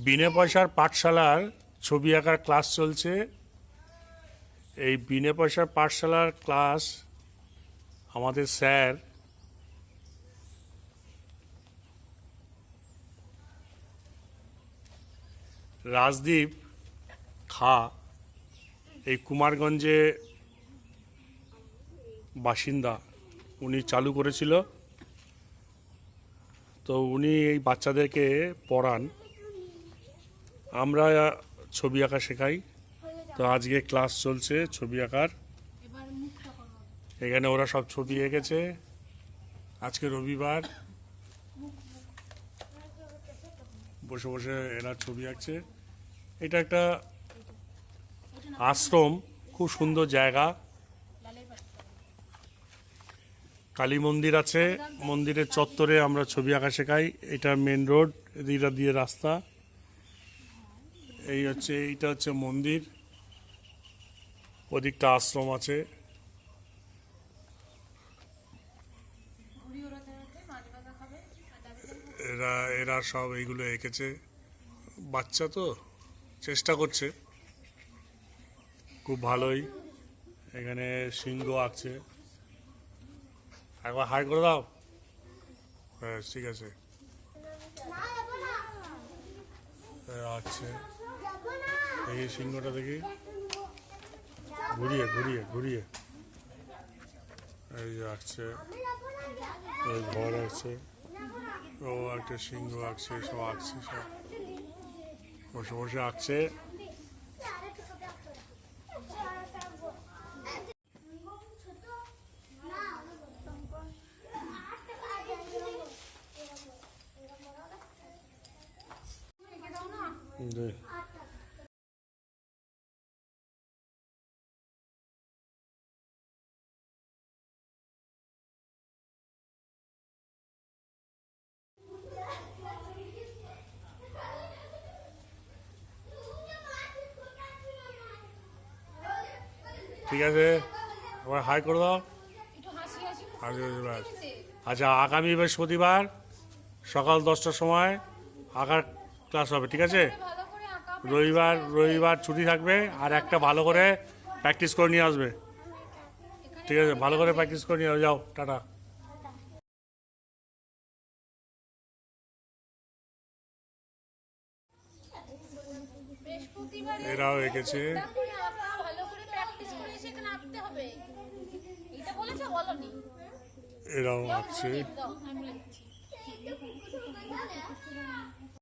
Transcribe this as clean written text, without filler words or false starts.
বিনে পয়সার পাঠশালার ছবি আঁকার ক্লাস চলছে। এই বিনে পয়সার পাঠশালার ক্লাস আমাদের স্যার রাজদীপ খা এই কুমারগঞ্জে বাসিন্দা, উনি চালু করেছিল। তো উনি এই বাচ্চাদেরকে পড়ান, আমরা ছবি আঁকা শেখাই। তো আজকে ক্লাস চলছে ছবি আঁকার। এখানে ওরা সব ছবি এঁকেছে। আজকে রবিবার, বসে বসে এরা ছবি আঁকছে। এটা একটা আশ্রম, খুব সুন্দর জায়গা। কালী মন্দির আছে, মন্দিরের চত্বরে আমরা ছবি আঁকা শেখাই। এটা মেন রোড, এদিকটা দিয়ে রাস্তা। এইটা হচ্ছে মন্দির, ওদিকটা আশ্রম আছে। এরা সব এইগুলো এঁকেছে। বাচ্চা তো চেষ্টা করছে, খুব ভালোই। এখানে সিংহ আঁকছে। একবার হাই করে দাও। হ্যাঁ, ঠিক আছে। আচ্ছা, এই সিংহটা দেখি, ঘুরিয়ে ঘুরিয়ে ঘুরিয়ে এই যে আঁকছে। ওই ঘর আছে, ও একটা সিংহ আঁকছে, সব আঁকছে, সব বসে বসে আঁকছে। ঠিক আছে, আবার হাই করে দাও। আচ্ছা, আগামী বৃহস্পতিবার সকাল 10টার সময় আঁকার ক্লাস হবে, ঠিক আছে? রবিবার ছুটি থাকবে, আর একটা ভালো করে প্র্যাকটিস করে নিয়ে আসবে, ঠিক আছে? ভালো করে প্র্যাকটিস করে নিয়ে যাও। টাটা। এরাও এঁকেছে। এরাও আঁকছে।